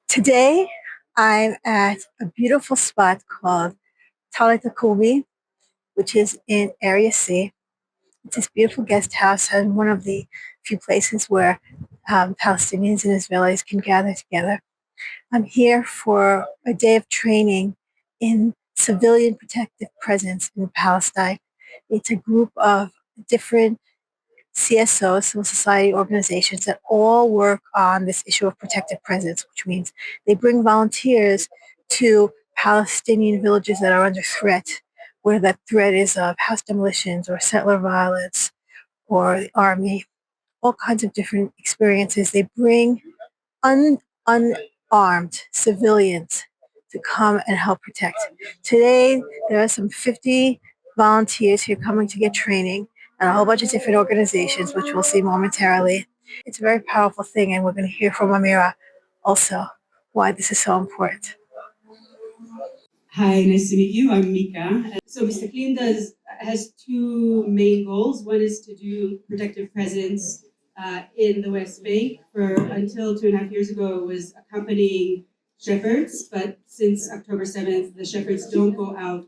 Today, I'm at a beautiful spot called Talitat Kumi, which is in Area C. It's this beautiful guest house and one of the few places where Palestinians and Israelis can gather together. I'm here for a day of training in civilian protective presence in Palestine. It's a group of different CSOs, civil society organizations, that all work on this issue of protective presence, which means they bring volunteers to Palestinian villages that are under threat, where that threat is of house demolitions or settler violence or the army, all kinds of different experiences. They bring unarmed civilians to come and help protect. Today, there are some 50 volunteers here coming to get training and a whole bunch of different organizations, which we'll see momentarily. It's a very powerful thing, and we're going to hear from Amira also why this is so important. Hi, nice to meet you. I'm Mika. So Mistaklim has two main goals. One is to do protective presence in the West Bank. Until 2.5 years ago, it was accompanying shepherds, but since October 7th, the shepherds don't go out.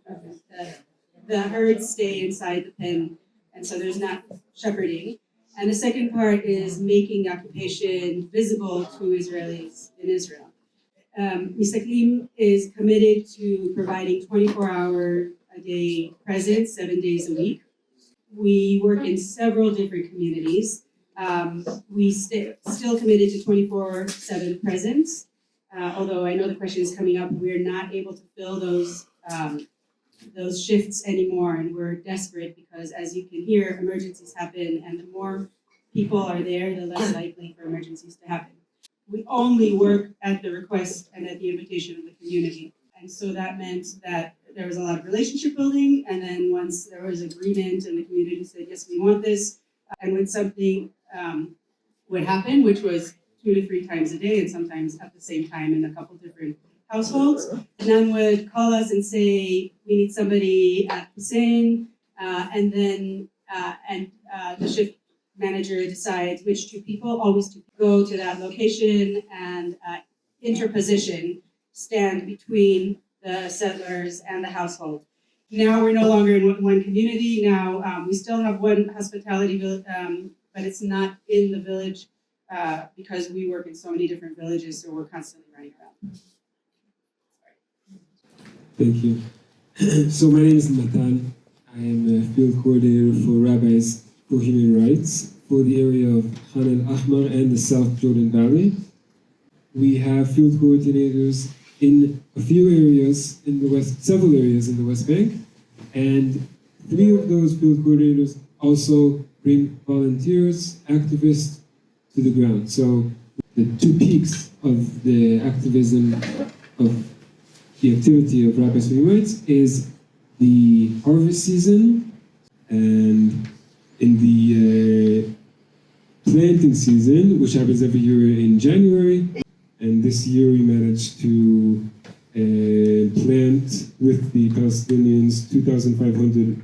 The herds stay inside the pen, and so there's not shepherding. And the second part is making the occupation visible to Israelis in Israel. Misaklim is committed to providing 24-hour-a-day presence, 7 days a week. We work in several different communities. We still committed to 24/7 presence, although I know the question is coming up. We're not able to fill those shifts anymore, and we're desperate because, as you can hear, emergencies happen, and the more people are there, the less likely for emergencies to happen. We only work at the request and at the invitation of the community. And so that meant that there was a lot of relationship building. And then once there was agreement and the community said, yes, we want this. And when something would happen, which was 2 to 3 times a day and sometimes at the same time in a couple different households, none would call us and say, we need somebody at Hussein. And then the shift manager decides which 2 people, always to go to that location and interposition, stand between the settlers and the household. Now we're no longer in one community. Now we still have one hospitality, but it's not in the village because we work in so many different villages, so we're constantly running around. Thank you. So my name is Matan. I am a field coordinator for Rabbis for Human Rights for the area of Khan al-Ahmar and the South Jordan Valley. We have field coordinators in a few areas in the West, several areas in the West Bank, and 3 of those field coordinators also bring volunteers, activists to the ground. So the 2 peaks of the activism of the activity of Rabbis for Human Rights is the harvest season and in the planting season, which happens every year in January. And this year we managed to plant with the Palestinians 2,500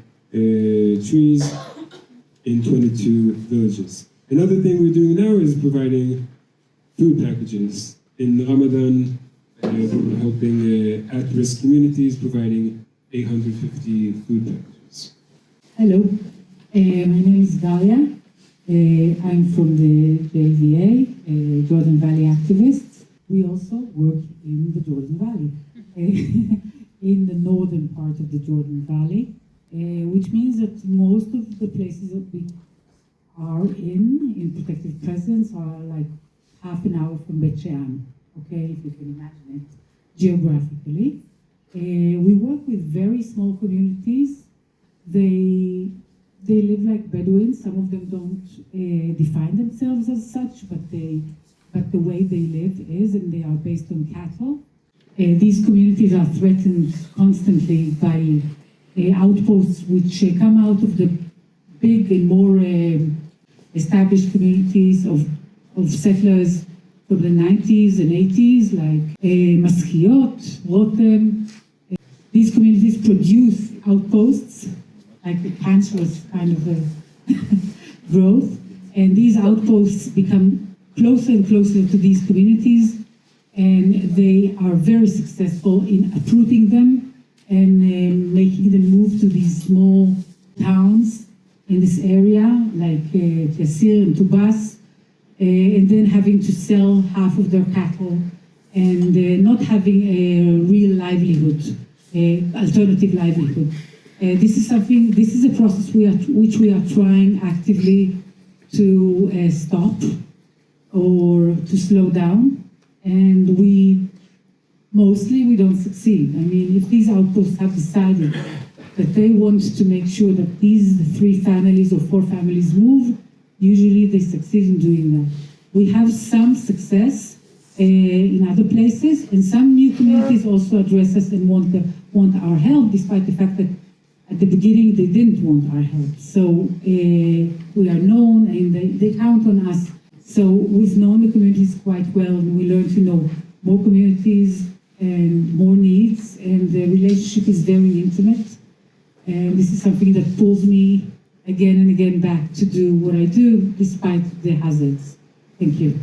trees in 22 villages. Another thing we're doing now is providing food packages. In Ramadan, we're helping at-risk communities, providing 850 food packages. Hello, my name is Galia. I'm from the JVA, Jordan Valley activists. We also work in the Jordan Valley, in the northern part of the Jordan Valley, which means that most of the places that we are in protective presence are like half an hour from Bet Shean, okay, if you can imagine it, geographically. We work with very small communities. They live like Bedouins. Some of them don't define themselves as such, but the way they live is, and they are based on cattle. These communities are threatened constantly by outposts which come out of the big and more established communities of settlers from the 90s and 80s, like Maskiot, Rotem. These communities produce outposts, like the cancerous kind of growth, and these outposts become closer and closer to these communities, and they are very successful in uprooting them and making them move to these small towns in this area, like Yassir and Tubas, and then having to sell half of their cattle and not having a real livelihood, alternative livelihood. This is a process which we are trying actively to stop or to slow down, and we don't succeed. I mean, if these outposts have decided that they want to make sure that these 3 families or 4 families move, usually they succeed in doing that. We have some success in other places, and some new communities also address us and want our help, despite the fact that at the beginning they didn't want our help. So we are known, and they count on us. So we've known the communities quite well, and we learn to know more communities and more needs, and the relationship is very intimate. And this is something that pulls me again and again back to do what I do, despite the hazards. Thank you.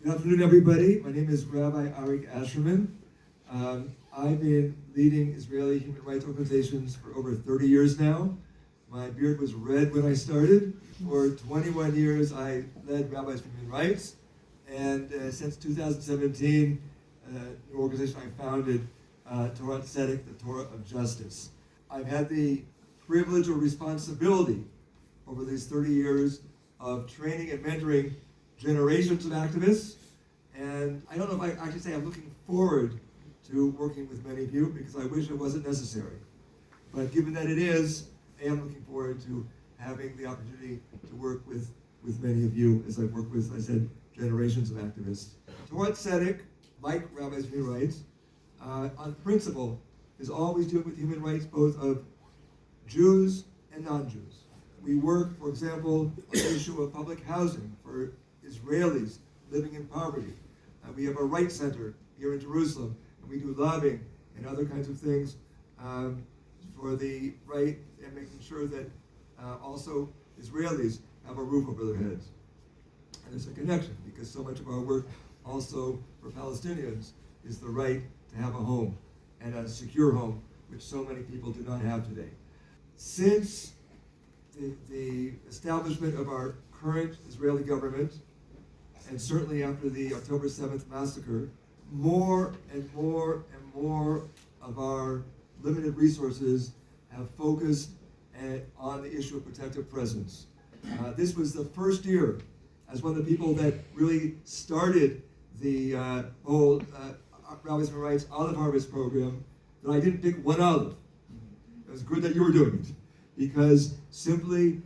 Good afternoon, everybody. My name is Rabbi Arik Ascherman. I've been leading Israeli human rights organizations for over 30 years now. My beard was red when I started. For 21 years, I led Rabbis for Human Rights. And since 2017, the organization I founded, Torat Tzedek, the Torah of Justice. I've had the privilege or responsibility over these 30 years of training and mentoring generations of activists. And I don't know if I actually say I'm looking forward to working with many of you, because I wish it wasn't necessary. But given that it is, I am looking forward to having the opportunity to work with many of you, as I've worked with, as I said, generations of activists. Torat Tzedek, like Rabbis for Human Rights, on principle, is always dealing with human rights both of Jews and non-Jews. We work, for example, on the issue of public housing for Israelis living in poverty. We have a rights center here in Jerusalem, and we do lobbying and other kinds of things for the right, and making sure that also Israelis have a roof over their heads. And there's a connection, because so much of our work also for Palestinians is the right to have a home, and a secure home, which so many people do not have today. Since the establishment of our current Israeli government, and certainly after the October 7th massacre, more and more and more of our limited resources have focused on the issue of protective presence. This was the first year, as one of the people that really started the whole Rabbis for Rights Olive Harvest program, that I didn't pick one olive. It was good that you were doing it, because simply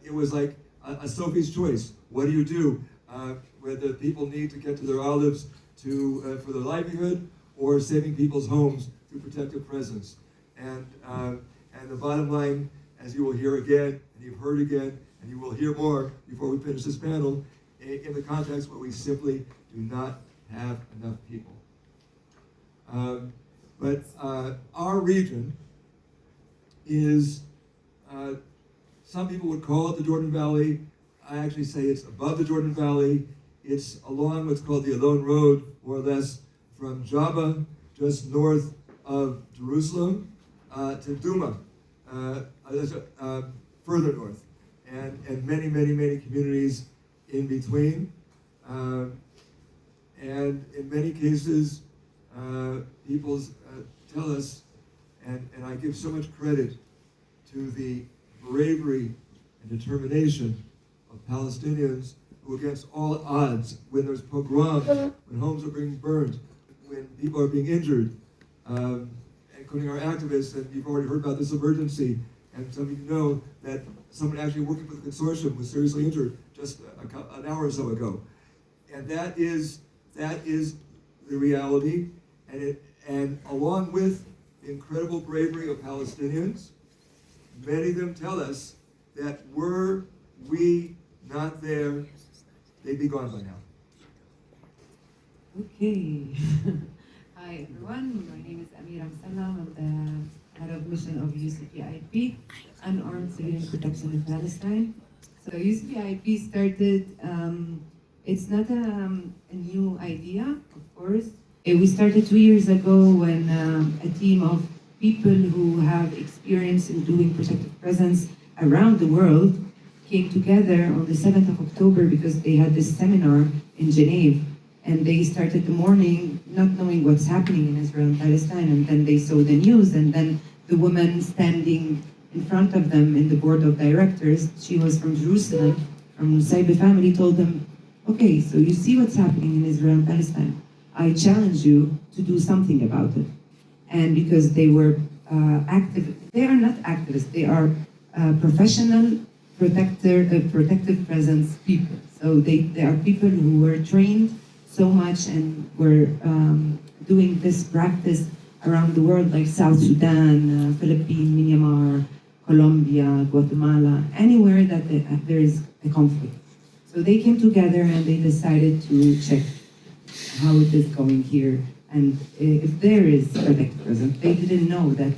it was like a Sophie's choice. What do you do? Whether people need to get to their olives for their livelihood, or saving people's homes through protective presence. And the bottom line, as you will hear again, and you've heard again, and you will hear more before we finish this panel, in the context where we simply do not have enough people. But our region is, some people would call it the Jordan Valley. I actually say it's above the Jordan Valley. It's along what's called the Alon Road, more or less, from Jabba, just north of Jerusalem, to Duma, further north, and many, many, many communities in between. And in many cases, people tell us, and I give so much credit to the bravery and determination of Palestinians who, against all odds, when there's pogroms, when homes are being burned, when people are being injured, including our activists, and you've already heard about this emergency, and some of you know that someone actually working for the consortium was seriously injured just an hour or so ago. And that is the reality, and along with the incredible bravery of Palestinians, many of them tell us that were we not there, they'd be gone by now. Okay. Hi everyone, my name is Amira. I'm the head of mission of UCPIP, Unarmed Civilians Protection in Palestine. So UCPIP started It's not a new idea, of course. We started 2 years ago when a team of people who have experience in doing protective presence around the world came together on the 7th of October because they had this seminar in Geneva, and they started the morning not knowing what's happening in Israel and Palestine, and then they saw the news, and then the woman standing in front of them in the board of directors, she was from Jerusalem, from UCPIP family, told them, okay, so you see what's happening in Israel and Palestine. I challenge you to do something about it. And because they were they are not activists, they are professional protective presence people. So they are people who were trained so much and were doing this practice around the world, like South Sudan, Philippines, Myanmar, Colombia, Guatemala, anywhere that there is a conflict. So they came together and they decided to check how it is going here and if there is protective presence. They didn't know that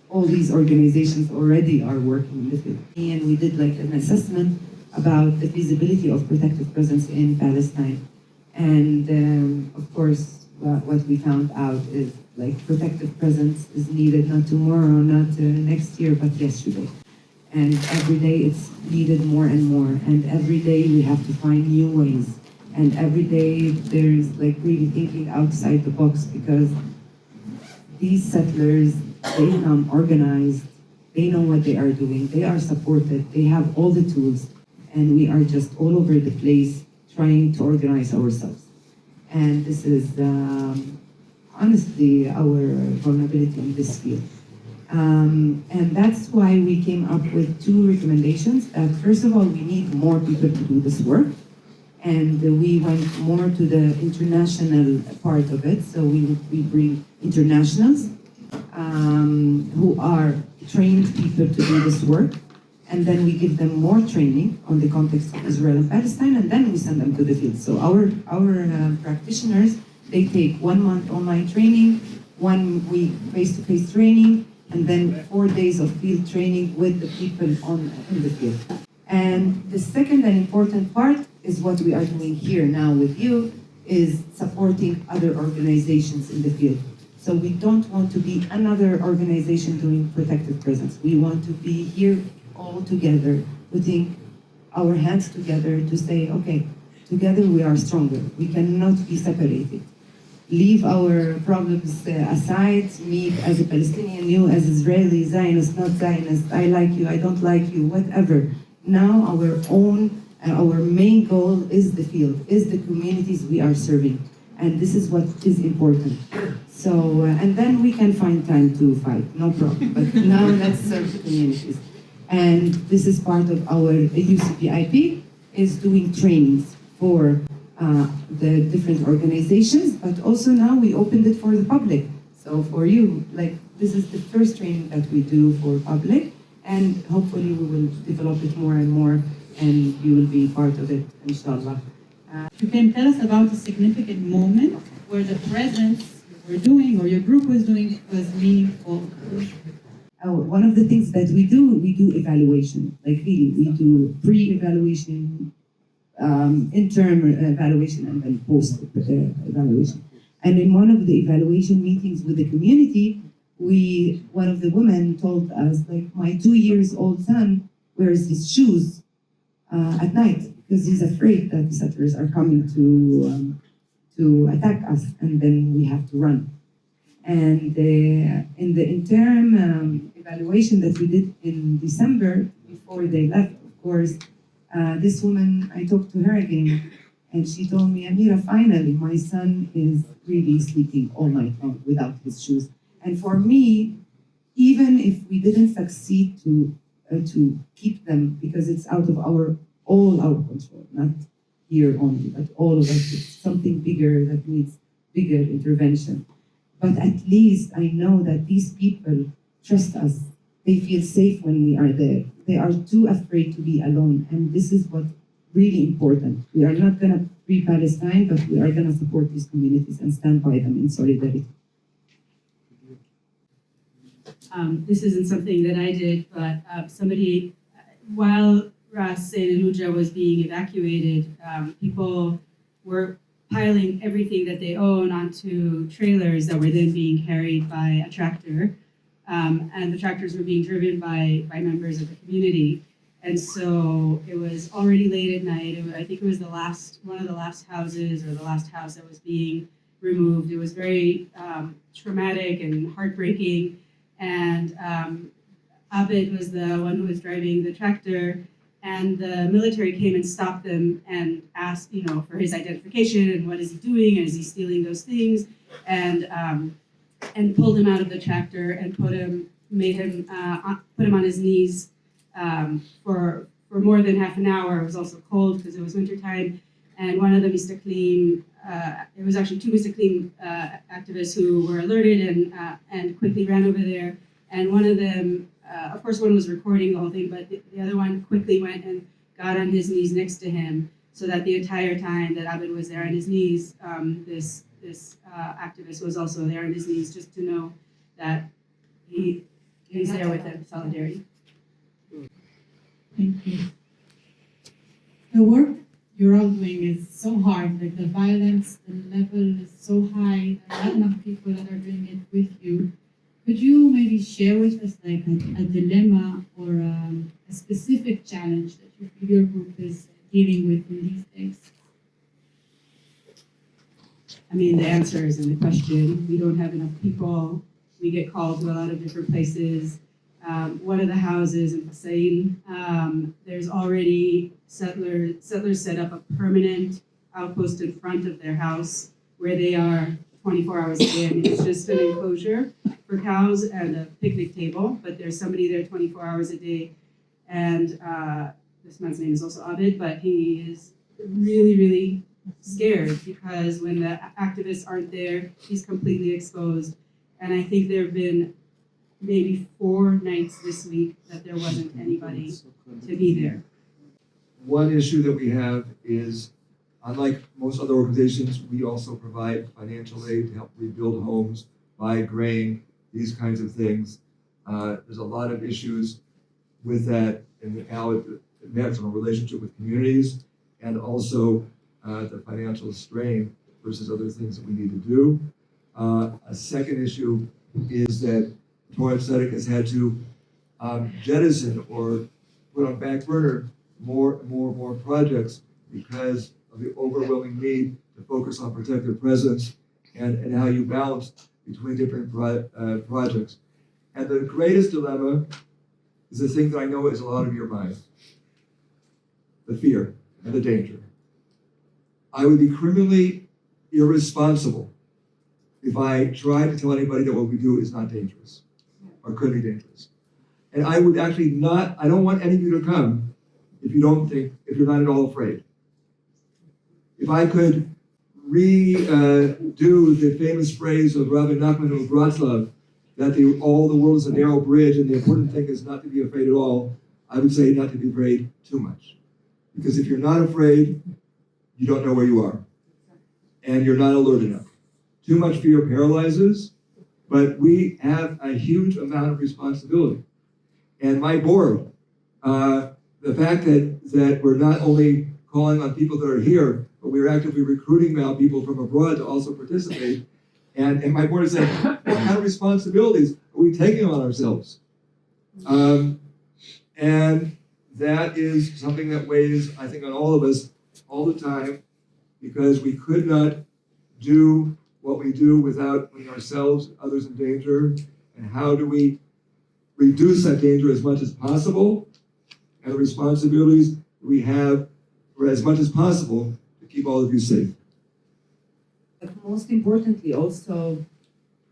all these organizations already are working in the field. And we did like an assessment about the feasibility of protective presence in Palestine. And of course, what we found out is like protective presence is needed not tomorrow, not next year, but yesterday. And every day it's needed more and more. And every day we have to find new ways. And every day there's like really thinking outside the box because these settlers, they come organized, they know what they are doing, they are supported, they have all the tools, and we are just all over the place trying to organize ourselves. And this is honestly our vulnerability in this field. And that's why we came up with two recommendations. First of all, we need more people to do this work. And we went more to the international part of it. So we bring internationals who are trained people to do this work. And then we give them more training on the context of Israel and Palestine, and then we send them to the field. So our practitioners, they take 1 month online training, 1 week face-to-face training, and then 4 days of field training with the people in the field. And the second and important part is what we are doing here now with you, is supporting other organizations in the field. So we don't want to be another organization doing protective presence. We want to be here all together, putting our hands together to say, okay, together we are stronger. We cannot be separated. Leave our problems aside, me as a Palestinian, you as Israeli, Zionist, not Zionist, I like you, I don't like you, whatever. Now our main goal is the field, is the communities we are serving. And this is what is important. So, and then we can find time to fight, no problem. But now let's serve the communities. And this is part of our UCPIP, is doing trainings for the different organizations, but also now we opened it for the public. So for you, like this is the first training that we do for public, and hopefully we will develop it more and more, and you will be part of it, inshallah. You can tell us about a significant moment where the presence you were doing or your group was doing was meaningful. One of the things that we do evaluation. Like really, we do pre-evaluation, interim evaluation, and then post-evaluation. And in one of the evaluation meetings with the community, one of the women told us, like, my 2-year-old son wears his shoes at night because he's afraid that the settlers are coming to attack us, and then we have to run. And in the interim evaluation that we did in December, before they left, of course, this woman, I talked to her again, and she told me, Amira, finally, my son is really sleeping all night long without his shoes. And for me, even if we didn't succeed to keep them, because it's out of all our control, not here only, but all of us, it's something bigger that needs bigger intervention. But at least I know that these people trust us. They feel safe when we are there. They are too afraid to be alone. And this is what's really important. We are not going to free Palestine, but we are going to support these communities and stand by them in solidarity. This isn't something that I did, but somebody, while Ras and Aluja was being evacuated, people were piling everything that they own onto trailers that were then being carried by a tractor. And the tractors were being driven by members of the community. And so it was already late at night. I think it was one of the last houses or the last house that was being removed. It was very traumatic and heartbreaking. And Abed was the one who was driving the tractor, and the military came and stopped them and asked, for his identification and what is he doing and is he stealing those things, and pulled him out of the tractor and put him on his knees for more than half an hour. It was also cold because it was wintertime, and one of the Mistaklim, it was actually two Mistaklim activists who were alerted and quickly ran over there, and one of them, of course one was recording the whole thing, but the other one quickly went and got on his knees next to him, so that the entire time that Abed was there on his knees, this activist was also there on his knees, just to know that he's there with them, solidarity. Thank you. The work you're all doing is so hard, like the violence, the level is so high, there are not enough people that are doing it with you. Could you maybe share with us like a dilemma or a specific challenge that your group is dealing with in these days? I mean, the answer is in the question. We don't have enough people. We get called to a lot of different places. One of the houses in Palestine, there's already settlers set up a permanent outpost in front of their house where they are 24 hours a day. I mean, it's just an enclosure for cows and a picnic table, but there's somebody there 24 hours a day. And this man's name is also Abed, but he is really, really scared because when the activists aren't there, he's completely exposed. And I think there have been maybe 4 nights this week that there wasn't anybody to be there. One issue that we have is, unlike most other organizations, we also provide financial aid to help rebuild homes, buy grain, these kinds of things. There's a lot of issues with that and how it matters in a relationship with communities, and also the financial strain versus other things that we need to do. A second issue is that Torat Tzedek has had to jettison or put on back burner more projects because of the overwhelming need to focus on protective presence and how you balance between different projects. And the greatest dilemma is the thing that I know is a lot of your mind: the fear and the danger. I would be criminally irresponsible if I tried to tell anybody that what we do is not dangerous or could be dangerous. And I would actually I don't want any of you to come if you're not at all afraid. If I could redo the famous phrase of Rabbi Nachman of Wroclaw, that all the world is a narrow bridge and the important thing is not to be afraid at all, I would say not to be afraid too much. Because if you're not afraid, you don't know where you are. And you're not alert enough. Too much fear paralyzes, but we have a huge amount of responsibility. And my board, the fact that we're not only calling on people that are here, but we're actively recruiting now people from abroad to also participate. And my board is saying, what kind of responsibilities are we taking on ourselves? And that is something that weighs, I think, on all of us all the time, because we could not do what we do without putting ourselves, others in danger. And how do we reduce that danger as much as possible? And the responsibilities we have, for as much as possible, to keep all of you safe. But most importantly also,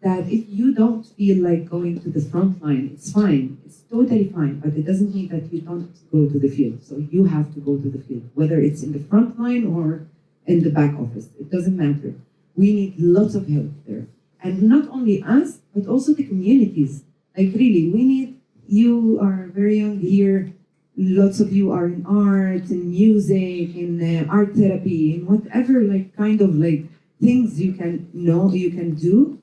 that if you don't feel like going to the front line, it's fine. It's totally fine, but it doesn't mean that you don't go to the field. So you have to go to the field, whether it's in the front line or in the back office. It doesn't matter. We need lots of help there. And not only us, but also the communities. Like really, we need, you are very young here, lots of you are in art and music and art therapy and whatever kind of things you can do.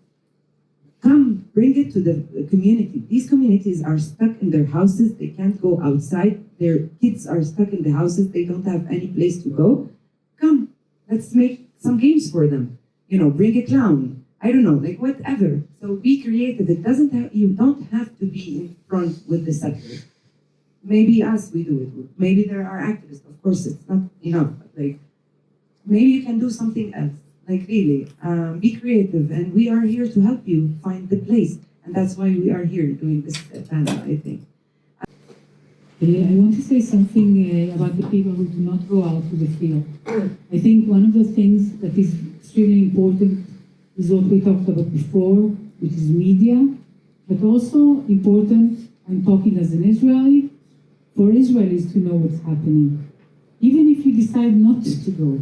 Come, bring it to the community. These communities are stuck in their houses. They can't go outside. their kids are stuck in the houses, they don't have any place to go. Come, let's make some games for them. Bring a clown. I don't know, like whatever. So be creative. You don't have to be in front with the scepter. Maybe us, we do it. Maybe there are activists. Of course, it's not enough. Like, maybe you can do something else. Like really, be creative. And we are here to help you find the place. And that's why we are here doing this panel, I think. I want to say something about the people who do not go out to the field. I think one of the things that is extremely important is what we talked about before, which is media, but also important, I'm talking as an Israeli, for Israelis to know what's happening. Even if you decide not to go,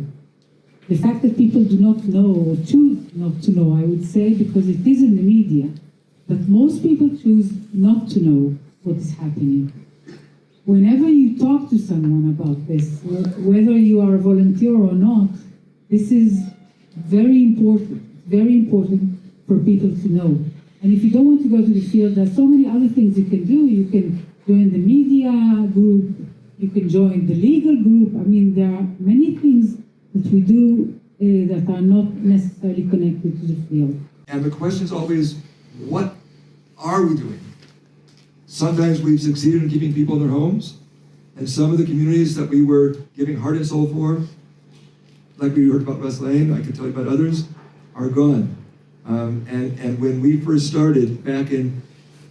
the fact that people do not know or choose not to know, I would say, because it is in the media, but most people choose not to know what is happening. Whenever you talk to someone about this, whether you are a volunteer or not, this is very important for people to know. And if you don't want to go to the field, there are so many other things you can do. You can join the media group, you can join the legal group. I mean, there are many things that we do that are not necessarily connected to the field. And the question is always, what are we doing? Sometimes we've succeeded in keeping people in their homes, and some of the communities that we were giving heart and soul for, like we heard about West Lane, I could tell you about others, are gone. And when we first started back in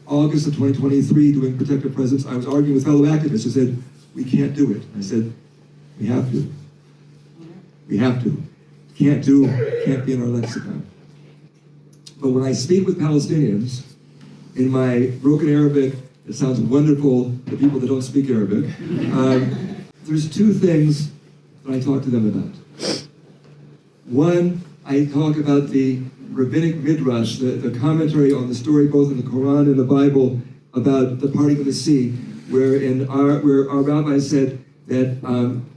August of 2023 doing protective presence, I was arguing with fellow activists who said, we can't do it. I said, we have to. We have to. Can't be in our lexicon. But when I speak with Palestinians, in my broken Arabic, it sounds wonderful to people that don't speak Arabic. There's two things that I talk to them about. One, I talk about the rabbinic midrash, the commentary on the story both in the Quran and the Bible about the parting of the sea, where our rabbi said that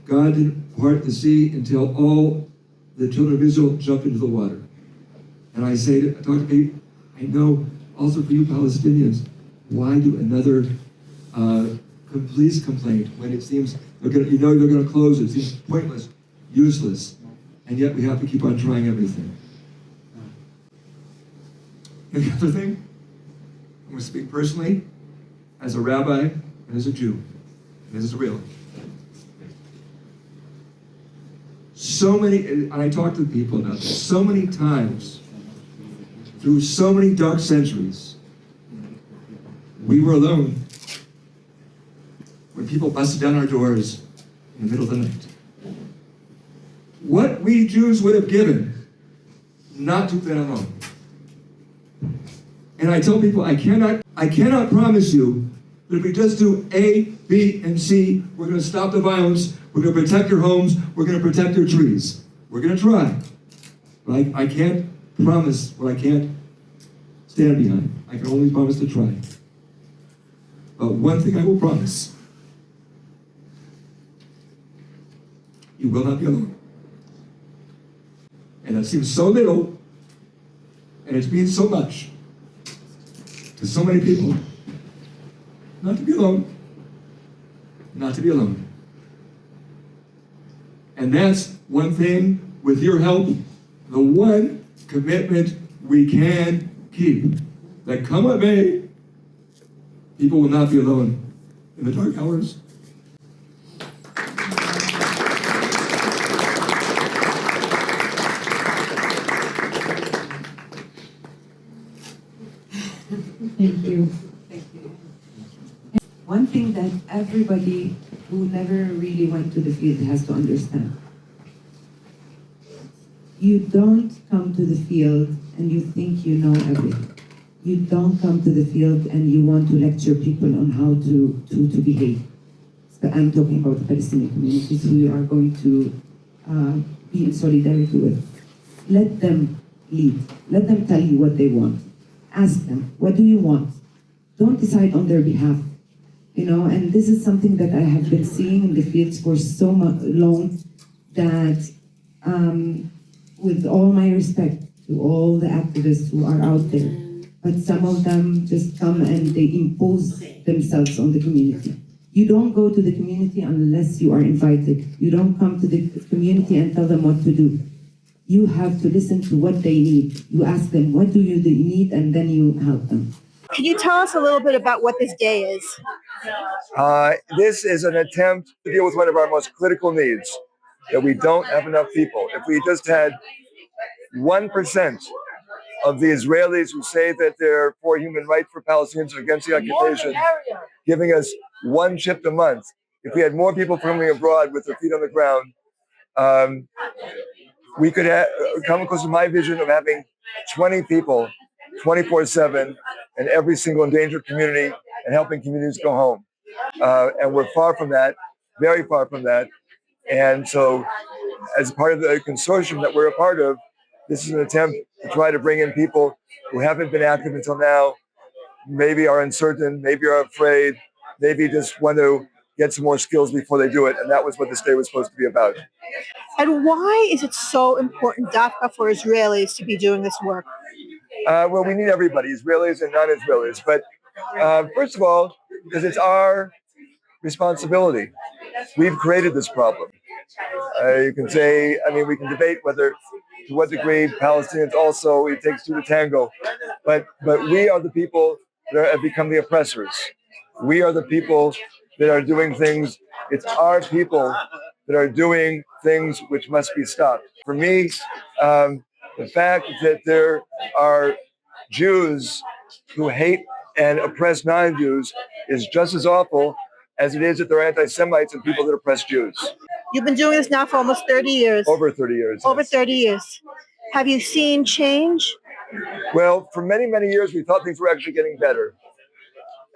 God didn't part the sea until all the children of Israel jumped into the water. And I talk to people, I know, also for you Palestinians, why do another police complaint when it seems they're going to close it? It seems pointless, useless, and yet we have to keep on trying everything. And the other thing, I'm going to speak personally as a rabbi and as a Jew and as Israeli. So many, and I talk to people about this, so many times through so many dark centuries, we were alone when people busted down our doors in the middle of the night. What we Jews would have given not to have been alone. And I tell people, I cannot promise you that if we just do A, B, and C, we're going to stop the violence, we're going to protect your homes, we're going to protect your trees. We're going to try. But I can't promise what I can't stand behind. I can only promise to try. But one thing I will promise, you will not be alone. And that seems so little, and it means so much to so many people. Not to be alone. Not to be alone. And that's one thing, with your help, the one commitment we can keep. That come what may, people will not be alone in the dark hours. Thank you. Thank you. One thing that everybody who never really went to the field has to understand. You don't come to the field and you think you know everything. You don't come to the field and you want to lecture people on how to behave. So I'm talking about the Palestinian communities who you are going to be in solidarity with. Let them lead. Let them tell you what they want. Ask them, what do you want? Don't decide on their behalf. And this is something that I have been seeing in the fields for so long that, with all my respect to all the activists who are out there, but some of them just come and they impose themselves on the community. You don't go to the community unless you are invited. You don't come to the community and tell them what to do. You have to listen to what they need. You ask them, what do you need, and then you help them. Can you tell us a little bit about what this day is? This is an attempt to deal with one of our most critical needs, that we don't have enough people. If we just had 1% of the Israelis who say that they're for human rights for Palestinians and against the occupation, giving us one shift a month, if we had more people coming abroad with their feet on the ground, we could come close to my vision of having 20 people 24/7 in every single endangered community and helping communities go home. And we're far from that, very far from that. And so, as part of the consortium that we're a part of, this is an attempt to try to bring in people who haven't been active until now, maybe are uncertain, maybe are afraid, maybe just want to get some more skills before they do it. And that was what this day was supposed to be about. And why is it so important, Dafka, for Israelis to be doing this work? Well, we need everybody, Israelis and non-Israelis. But first of all, because it's our responsibility. We've created this problem. You can say, I mean, we can debate whether, to what degree Palestinians also, it takes two to tango. But we are the people that have become the oppressors. We are the people that are doing things. It's our people that are doing things which must be stopped. For me, the fact that there are Jews who hate and oppress non-Jews is just as awful as it is that there are anti-Semites and people that oppress Jews. You've been doing this now for almost 30 years. Over 30 years. Over yes. 30 years. Have you seen change? Well, for many, many years, we thought things were actually getting better.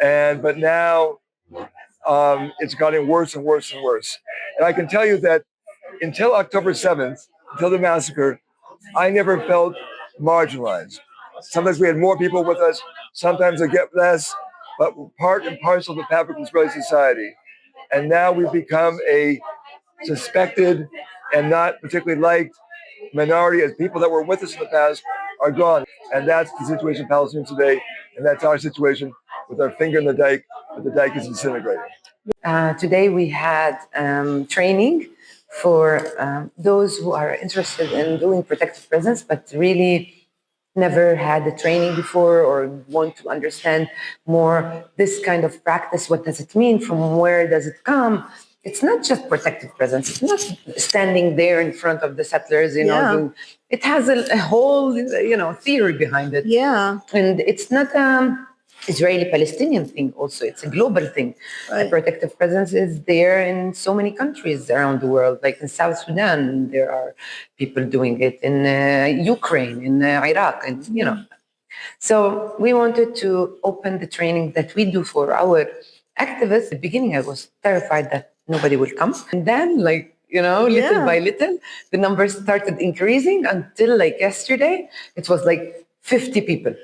But now it's gotten worse and worse and worse. And I can tell you that until October 7th, until the massacre, I never felt marginalized. Sometimes we had more people with us, sometimes I get less, but we're part and parcel of the fabric of Israeli society. And now we've become a suspected and not particularly liked minority, as people that were with us in the past are gone. And that's the situation of Palestinians today, and that's our situation with our finger in the dike, but the dike is disintegrating. Today we had training for those who are interested in doing protective presence, but really never had the training before or want to understand more this kind of practice. What does it mean? From where does it come? It's not just protective presence. It's not standing there in front of the settlers, you know. It has a whole, theory behind it. Yeah. And it's not Israeli-Palestinian thing also. It's a global thing. Right. Protective presence is there in so many countries around the world. Like in South Sudan, there are people doing it. In Ukraine, in Iraq, and So we wanted to open the training that we do for our activists. At the beginning, I was terrified that nobody will come. And then, little by little, the numbers started increasing until yesterday, it was 50 people.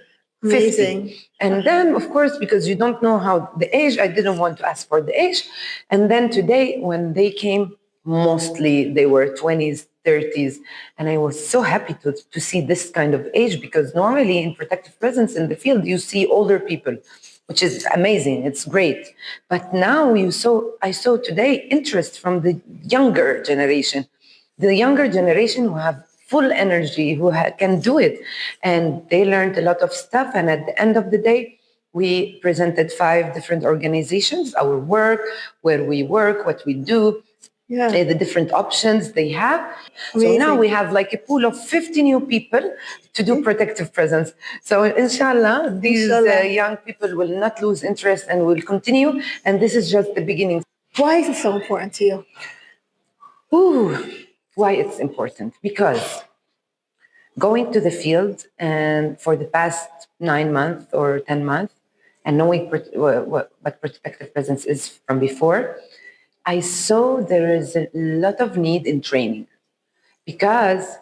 50. Amazing. And then, of course, because you don't know how the age, I didn't want to ask for the age. And then today, when they came, mostly they were 20s, 30s. And I was so happy to see this kind of age, because normally in protective presence in the field, you see older people, which is amazing. It's great. But now I saw today interest from the younger generation, who have full energy, who can do it. And they learned a lot of stuff. And at the end of the day, we presented 5 different organizations, our work, where we work, what we do, the different options they have. Amazing. So now we have a pool of 50 new people to do protective presence. So inshallah, these young people will not lose interest and will continue. And this is just the beginning. Why is it so important to you? Why it's important? Because going to the field and for the past 9 months or 10 months and knowing what protective presence is from before, I saw there is a lot of need in training, because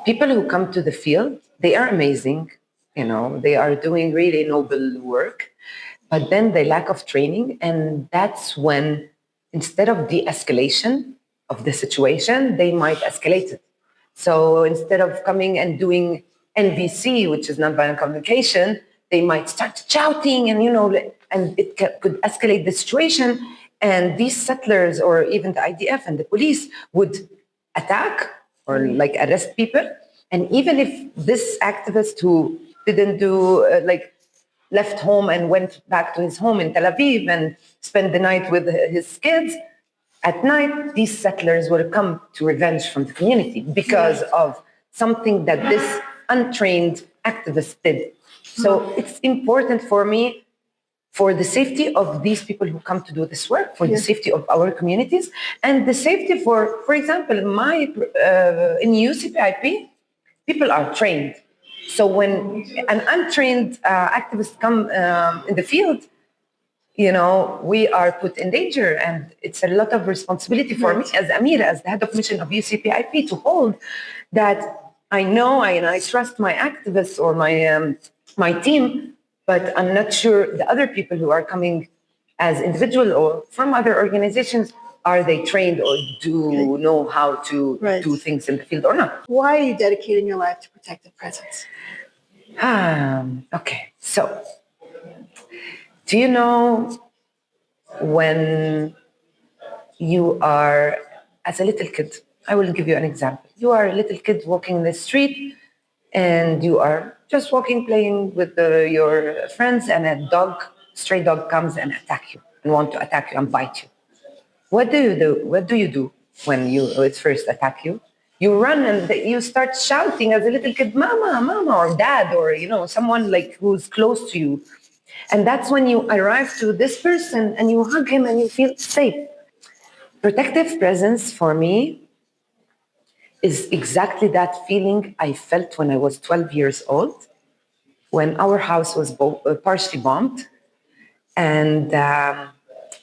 people who come to the field, they are amazing, they are doing really noble work, but then they lack of training. And that's when, instead of de-escalation of the situation, they might escalate it. So instead of coming and doing NVC, which is nonviolent communication, they might start shouting and, and it could escalate the situation. And these settlers or even the IDF and the police would attack or like arrest people. And even if this activist who didn't do left home and went back to his home in Tel Aviv and spent the night with his kids, at night these settlers will come to revenge from the community because of something that this untrained activist did. So it's important for me, for the safety of these people who come to do this work, for the safety of our communities, and the safety for example, in UCPIP, people are trained. So when an untrained activist come in the field, we are put in danger, and it's a lot of responsibility for me as Amira, as the head of mission of UCPIP, to hold that. I know and I trust my activists or my team, but I'm not sure the other people who are coming as individual or from other organizations, are they trained or do know how to do things in the field or not? Why are you dedicating your life to protective presence? Okay, so do you know when you are, as a little kid, I will give you an example. You are a little kid walking in the street and you are just walking, playing with your friends, and a stray dog comes and attack you and want to attack you and bite you. What do you do? What do you do when it first attack you? You run and you start shouting as a little kid, "Mama, Mama," or Dad, or someone who's close to you. And that's when you arrive to this person and you hug him and you feel safe. Protective presence for me is exactly that feeling I felt when I was 12 years old, when our house was partially bombed, and a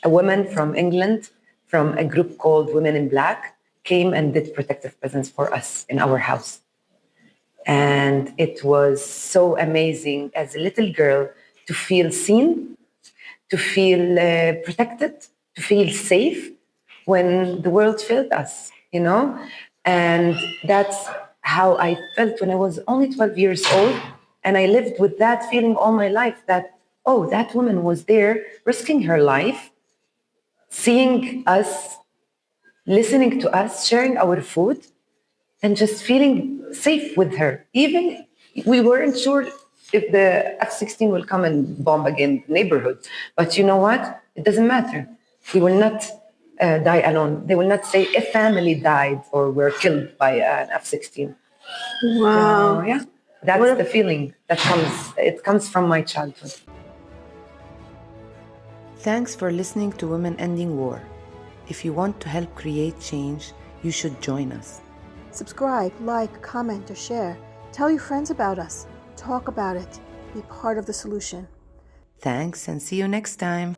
woman from England, from a group called Women in Black, came and did protective presence for us in our house. And it was so amazing as a little girl to feel seen, to feel protected, to feel safe when the world failed us, And that's how I felt when I was only 12 years old. And I lived with that feeling all my life that, oh, that woman was there risking her life, seeing us, listening to us, sharing our food, and just feeling safe with her. Even we weren't sure if the F-16 will come and bomb again the neighborhood. But you know what? It doesn't matter. We will not die alone. They will not say a family died or were killed by an F-16. Wow. So, yeah, that's the feeling that comes from my childhood. Thanks for listening to Women Ending War. If you want to help create change, you should join us. Subscribe, like, comment, or share. Tell your friends about us. Talk about it. Be part of the solution. Thanks, and see you next time.